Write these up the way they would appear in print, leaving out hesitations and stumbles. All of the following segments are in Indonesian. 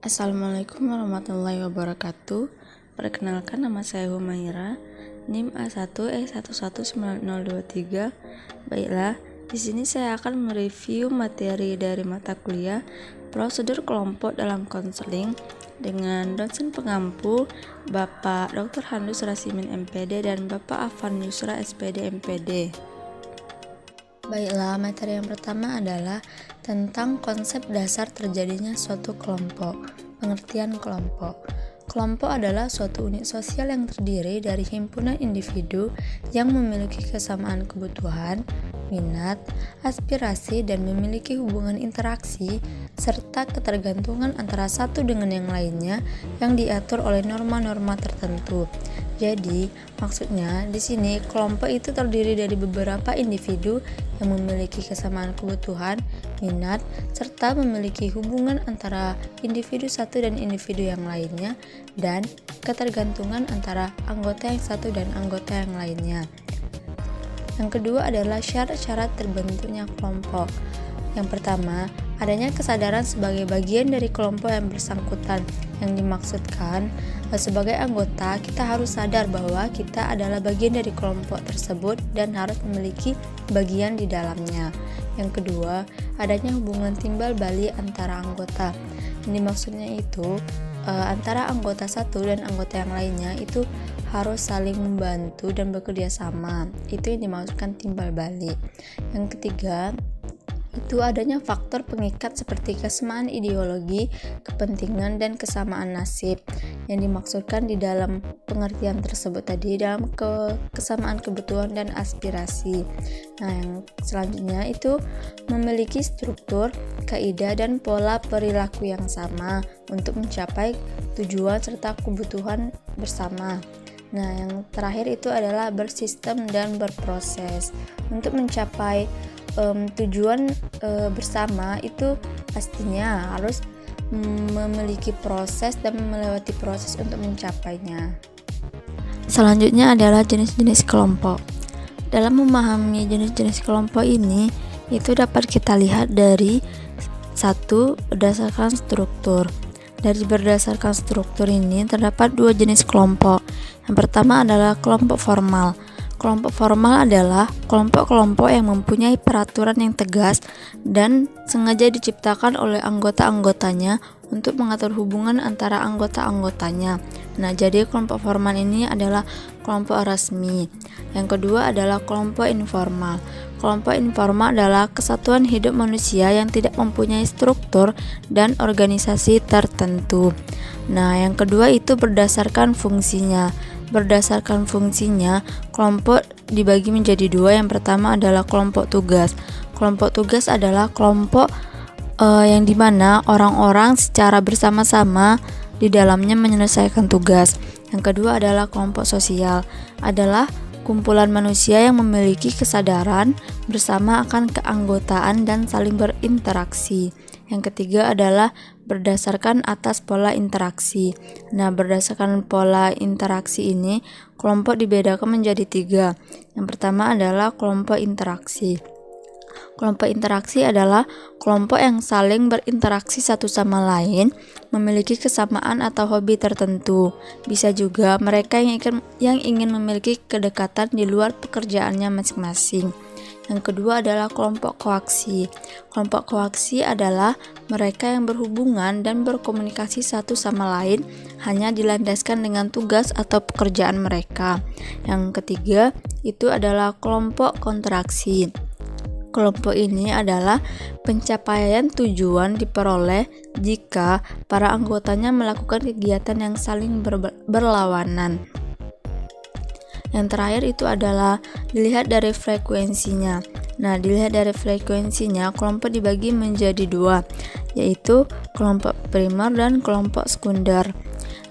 Assalamualaikum warahmatullahi wabarakatuh. Perkenalkan, nama saya Humaira, NIM A1E1190023. Baiklah, di sini saya akan mereview materi dari mata kuliah prosedur kelompok dalam konseling dengan dosen pengampu Bapak Dr. Handus Rasimin MPD dan Bapak Afan Yusra SPD MPD. Baiklah, materi yang pertama adalah tentang konsep dasar terjadinya suatu kelompok. Pengertian kelompok. Kelompok adalah suatu unit sosial yang terdiri dari himpunan individu yang memiliki kesamaan kebutuhan, minat, aspirasi, dan memiliki hubungan interaksi serta ketergantungan antara satu dengan yang lainnya yang diatur oleh norma-norma tertentu. Jadi, maksudnya di sini kelompok itu terdiri dari beberapa individu yang memiliki kesamaan kebutuhan, minat, serta memiliki hubungan antara individu satu dan individu yang lainnya, dan ketergantungan antara anggota yang satu dan anggota yang lainnya. Yang kedua adalah syarat-syarat terbentuknya kelompok. Yang pertama, adanya kesadaran sebagai bagian dari kelompok yang bersangkutan. Yang dimaksudkan, sebagai anggota, kita harus sadar bahwa kita adalah bagian dari kelompok tersebut dan harus memiliki bagian di dalamnya. Yang kedua, adanya hubungan timbal balik antara anggota. Yang dimaksudnya itu, antara anggota satu dan anggota yang lainnya itu harus saling membantu dan bekerja sama. Itu yang dimaksudkan timbal balik. Yang ketiga, itu adanya faktor pengikat seperti kesamaan ideologi, kepentingan, dan kesamaan nasib. Yang dimaksudkan di dalam pengertian tersebut tadi dalam kesamaan kebutuhan dan aspirasi. Nah, yang selanjutnya itu memiliki struktur, kaidah, dan pola perilaku yang sama untuk mencapai tujuan serta kebutuhan bersama. Nah, yang terakhir itu adalah bersistem dan berproses. Untuk mencapai tujuan bersama itu pastinya harus memiliki proses dan melewati proses untuk mencapainya. Selanjutnya adalah jenis-jenis kelompok. Dalam memahami jenis-jenis kelompok ini, itu dapat kita lihat dari satu, berdasarkan struktur. Dari berdasarkan struktur ini terdapat dua jenis kelompok. Yang pertama adalah kelompok formal. Kelompok formal adalah kelompok-kelompok yang mempunyai peraturan yang tegas dan sengaja diciptakan oleh anggota-anggotanya untuk mengatur hubungan antara anggota-anggotanya. Nah, jadi kelompok formal ini adalah kelompok resmi. Yang kedua adalah kelompok informal. Kelompok informal adalah kesatuan hidup manusia yang tidak mempunyai struktur dan organisasi tertentu. Nah, yang kedua itu berdasarkan fungsinya. Berdasarkan fungsinya, kelompok dibagi menjadi dua. Yang pertama adalah kelompok tugas. Kelompok tugas adalah kelompok yang dimana orang-orang secara bersama-sama di dalamnya menyelesaikan tugas. Yang kedua adalah kelompok sosial, adalah kumpulan manusia yang memiliki kesadaran bersama akan keanggotaan dan saling berinteraksi. Yang ketiga adalah berdasarkan atas pola interaksi. Nah, berdasarkan pola interaksi ini, kelompok dibedakan menjadi tiga. Yang pertama adalah kelompok interaksi. Kelompok interaksi adalah kelompok yang saling berinteraksi satu sama lain, memiliki kesamaan atau hobi tertentu. Bisa juga mereka yang ingin memiliki kedekatan di luar pekerjaannya masing-masing. Yang kedua adalah kelompok koaksi. Kelompok koaksi adalah mereka yang berhubungan dan berkomunikasi satu sama lain hanya dilandaskan dengan tugas atau pekerjaan mereka. Yang ketiga itu adalah kelompok kontraksi. Kelompok ini adalah pencapaian tujuan diperoleh jika para anggotanya melakukan kegiatan yang saling berlawanan. Yang terakhir itu adalah dilihat dari frekuensinya. Nah, dilihat dari frekuensinya, kelompok dibagi menjadi dua, yaitu kelompok primer dan kelompok sekunder.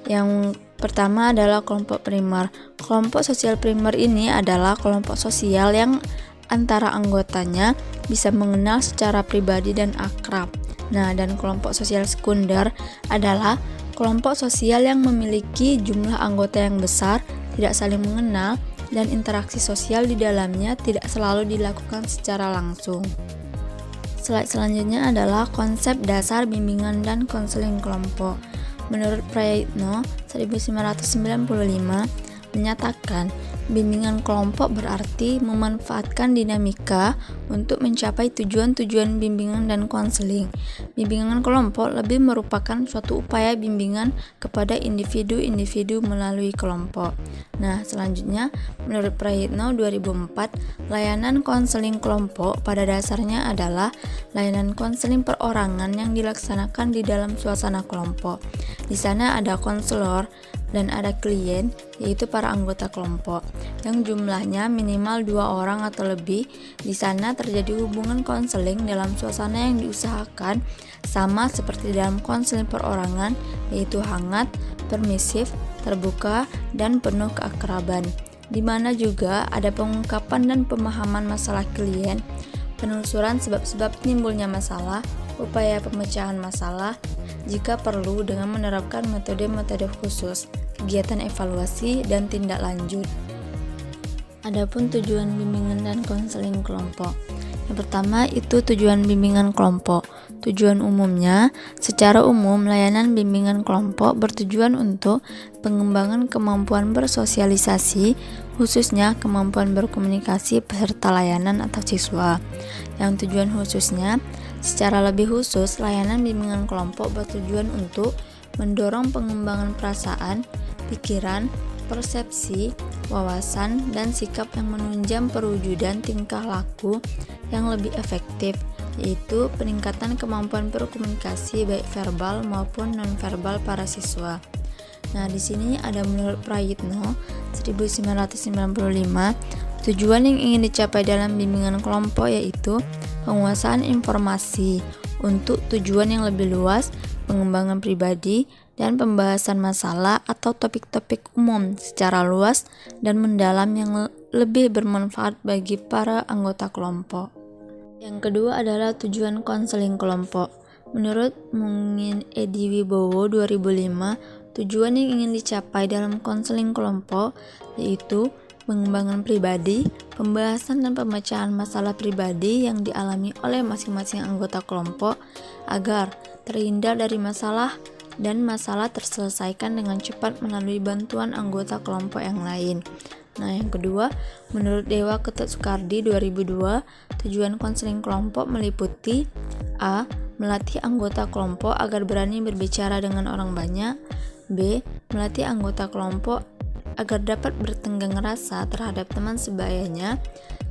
Yang pertama adalah kelompok primer. Kelompok sosial primer ini adalah kelompok sosial yang antara anggotanya bisa mengenal secara pribadi dan akrab. Nah, dan kelompok sosial sekunder adalah kelompok sosial yang memiliki jumlah anggota yang besar, tidak saling mengenal, dan interaksi sosial di dalamnya tidak selalu dilakukan secara langsung. Slide selanjutnya adalah konsep dasar bimbingan dan konseling kelompok. Menurut Prayitno 1995 menyatakan bimbingan kelompok berarti memanfaatkan dinamika untuk mencapai tujuan-tujuan bimbingan dan konseling. Bimbingan kelompok lebih merupakan suatu upaya bimbingan kepada individu-individu melalui kelompok. Nah, selanjutnya menurut Prayitno 2004, layanan konseling kelompok pada dasarnya adalah layanan konseling perorangan yang dilaksanakan di dalam suasana kelompok. Di sana ada konselor dan ada klien, yaitu para anggota kelompok, yang jumlahnya minimal 2 orang atau lebih. Di sana terjadi hubungan konseling dalam suasana yang diusahakan sama seperti dalam konseling perorangan, yaitu hangat, permisif, terbuka, dan penuh keakraban, di mana juga ada pengungkapan dan pemahaman masalah klien, penelusuran sebab-sebab timbulnya masalah, upaya pemecahan masalah, jika perlu dengan menerapkan metode-metode khusus, kegiatan evaluasi, dan tindak lanjut. Adapun tujuan bimbingan dan konseling kelompok. Yang pertama itu tujuan bimbingan kelompok. Tujuan umumnya, secara umum layanan bimbingan kelompok bertujuan untuk pengembangan kemampuan bersosialisasi, khususnya kemampuan berkomunikasi peserta layanan atau siswa. Yang tujuan khususnya, secara lebih khusus, layanan bimbingan kelompok bertujuan untuk mendorong pengembangan perasaan, pikiran, persepsi, wawasan, dan sikap yang menunjang perwujudan tingkah laku yang lebih efektif, yaitu peningkatan kemampuan berkomunikasi baik verbal maupun nonverbal para siswa. Nah, di sini ada menurut Prayitno 1995, tujuan yang ingin dicapai dalam bimbingan kelompok yaitu penguasaan informasi untuk tujuan yang lebih luas, pengembangan pribadi, dan pembahasan masalah atau topik-topik umum secara luas dan mendalam yang lebih bermanfaat bagi para anggota kelompok. Yang kedua adalah tujuan konseling kelompok. Menurut Mungin Edi Wibowo 2005, tujuan yang ingin dicapai dalam konseling kelompok yaitu pengembangan pribadi, pembahasan dan pemecahan masalah pribadi yang dialami oleh masing-masing anggota kelompok agar terhindar dari masalah dan masalah terselesaikan dengan cepat melalui bantuan anggota kelompok yang lain. Nah, yang kedua, menurut Dewa Ketut Sukardi 2002, tujuan konseling kelompok meliputi A. Melatih anggota kelompok agar berani berbicara dengan orang banyak. B. Melatih anggota kelompok agar dapat bertenggang rasa terhadap teman sebayanya.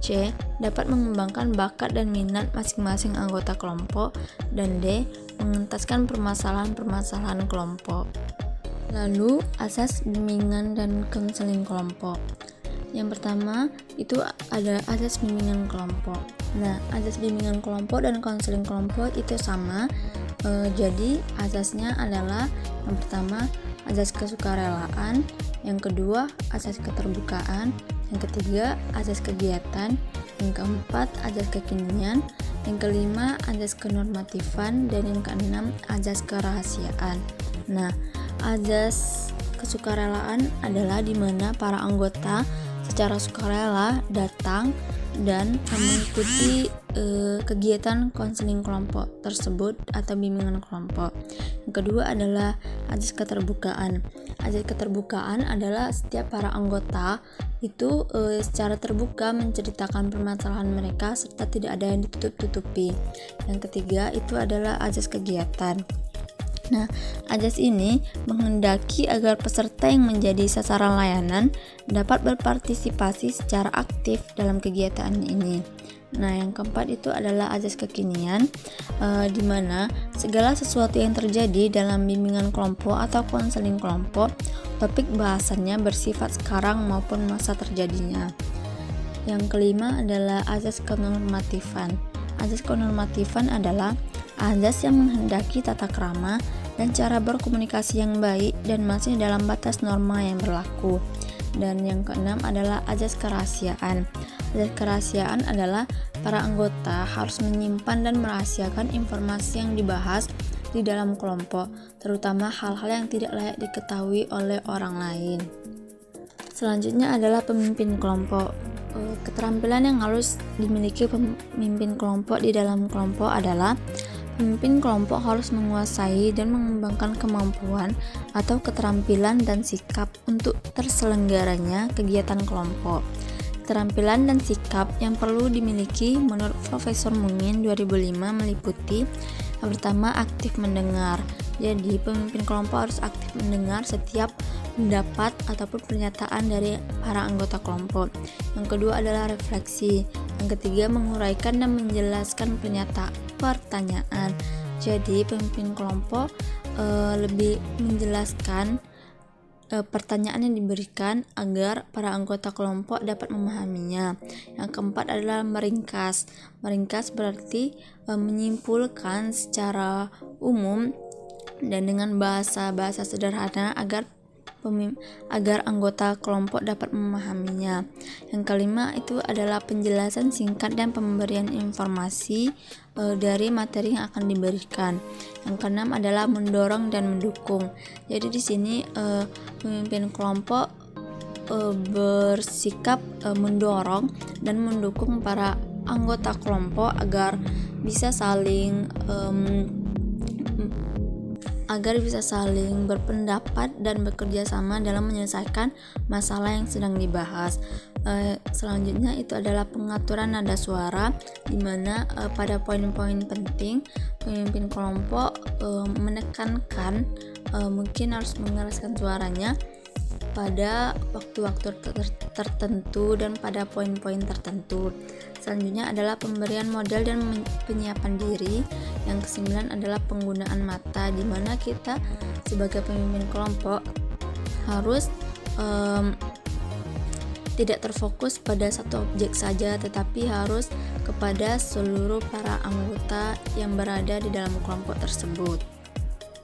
C. Dapat mengembangkan bakat dan minat masing-masing anggota kelompok. Dan D. Mengentaskan permasalahan-permasalahan kelompok. Lalu, asas bimbingan dan konseling kelompok. Yang pertama, itu ada asas bimbingan kelompok. Nah, asas bimbingan kelompok dan konseling kelompok itu sama. Jadi, asasnya adalah yang pertama, asas kesukarelaan, yang kedua, asas keterbukaan, yang ketiga, asas kegiatan, yang keempat, asas kekinian, yang kelima, asas kenormatifan, dan yang keenam, asas kerahasiaan. Nah, asas kesukarelaan adalah di mana para anggota secara sukarela datang dan mengikuti kegiatan konseling kelompok tersebut atau bimbingan kelompok. Yang kedua adalah asas keterbukaan. Asas keterbukaan adalah setiap para anggota itu secara terbuka menceritakan permasalahan mereka serta tidak ada yang ditutup-tutupi. Yang ketiga itu adalah asas kegiatan. Nah, asas ini menghendaki agar peserta yang menjadi sasaran layanan dapat berpartisipasi secara aktif dalam kegiatan ini. Nah, yang keempat itu adalah asas kekinian, di mana segala sesuatu yang terjadi dalam bimbingan kelompok atau konseling kelompok, topik bahasannya bersifat sekarang maupun masa terjadinya. Yang kelima adalah asas kenormatifan. Asas kenormatifan adalah asas yang menghendaki tata krama dan cara berkomunikasi yang baik dan masih dalam batas norma yang berlaku. Dan yang keenam adalah asas kerahasiaan. Asas kerahasiaan adalah para anggota harus menyimpan dan merahasiakan informasi yang dibahas di dalam kelompok, terutama hal-hal yang tidak layak diketahui oleh orang lain. Selanjutnya adalah pemimpin kelompok. Keterampilan yang harus dimiliki pemimpin kelompok di dalam kelompok adalah pemimpin kelompok harus menguasai dan mengembangkan kemampuan atau keterampilan dan sikap untuk terselenggaranya kegiatan kelompok. Keterampilan dan sikap yang perlu dimiliki menurut Profesor Mungin 2005 meliputi yang pertama, aktif mendengar. Jadi, pemimpin kelompok harus aktif mendengar setiap pendapat ataupun pernyataan dari para anggota kelompok. Yang kedua adalah refleksi. Yang ketiga, menguraikan dan menjelaskan pertanyaan. Jadi, pemimpin kelompok lebih menjelaskan pertanyaan yang diberikan agar para anggota kelompok dapat memahaminya. Yang keempat adalah meringkas. Meringkas berarti menyimpulkan secara umum dan dengan bahasa sederhana agar anggota kelompok dapat memahaminya. Yang kelima itu adalah penjelasan singkat dan pemberian informasi dari materi yang akan diberikan. Yang keenam adalah mendorong dan mendukung. Jadi di sini pemimpin kelompok bersikap mendorong dan mendukung para anggota kelompok agar bisa saling berpendapat dan bekerja sama dalam menyelesaikan masalah yang sedang dibahas. Selanjutnya itu adalah pengaturan nada suara, di mana pada poin-poin penting pemimpin kelompok menekankan mungkin harus mengeraskan suaranya pada waktu-waktu tertentu dan pada poin-poin tertentu. Selanjutnya adalah pemberian modal dan penyiapan diri. Yang kesembilan adalah penggunaan mata, di mana kita sebagai pemimpin kelompok harus tidak terfokus pada satu objek saja, tetapi harus kepada seluruh para anggota yang berada di dalam kelompok tersebut.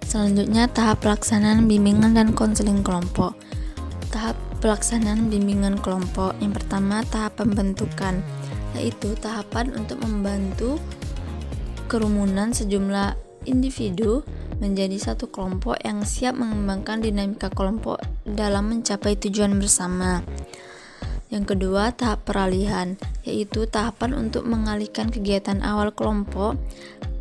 Selanjutnya, tahap pelaksanaan bimbingan dan konseling kelompok. Tahap pelaksanaan bimbingan kelompok. Yang pertama, tahap pembentukan, yaitu tahapan untuk membantu kerumunan sejumlah individu menjadi satu kelompok yang siap mengembangkan dinamika kelompok dalam mencapai tujuan bersama. Yang kedua, tahap peralihan, yaitu tahapan untuk mengalihkan kegiatan awal kelompok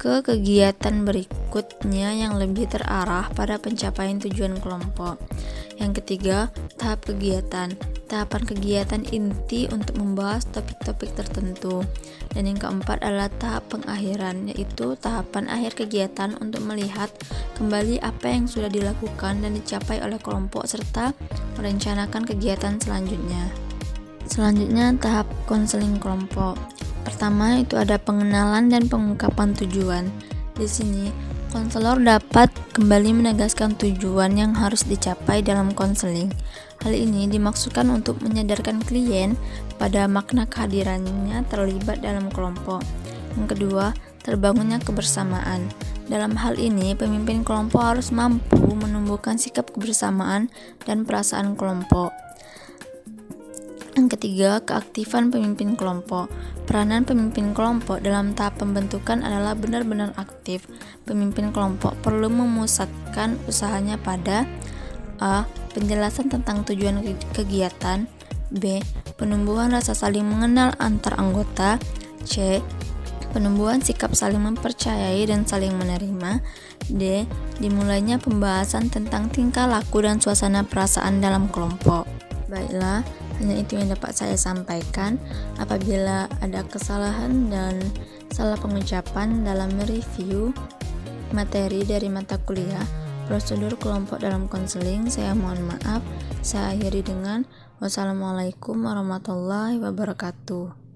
ke kegiatan berikutnya yang lebih terarah pada pencapaian tujuan kelompok. Yang ketiga, tahap kegiatan. Tahapan kegiatan inti untuk membahas topik-topik tertentu. Dan yang keempat adalah tahap pengakhiran, yaitu tahapan akhir kegiatan untuk melihat kembali apa yang sudah dilakukan dan dicapai oleh kelompok serta merencanakan kegiatan selanjutnya. Selanjutnya, tahap konseling kelompok. Pertama itu ada pengenalan dan pengungkapan tujuan. Di sini, konselor dapat kembali menegaskan tujuan yang harus dicapai dalam konseling. Hal ini dimaksudkan untuk menyadarkan klien pada makna kehadirannya terlibat dalam kelompok. Yang kedua, terbangunnya kebersamaan. Dalam hal ini, pemimpin kelompok harus mampu menumbuhkan sikap kebersamaan dan perasaan kelompok. Yang ketiga, keaktifan pemimpin kelompok. Peranan pemimpin kelompok dalam tahap pembentukan adalah benar-benar aktif. Pemimpin kelompok perlu memusatkan usahanya pada A. Penjelasan tentang tujuan kegiatan. B. Penumbuhan rasa saling mengenal antar anggota. C. Penumbuhan sikap saling mempercayai dan saling menerima. D. Dimulainya pembahasan tentang tingkah laku dan suasana perasaan dalam kelompok. Baiklah, hanya itu yang dapat saya sampaikan. Apabila ada kesalahan dan salah pengucapan dalam mereview materi dari mata kuliah prosedur kelompok dalam konseling, saya mohon maaf. Saya akhiri dengan wassalamualaikum warahmatullahi wabarakatuh.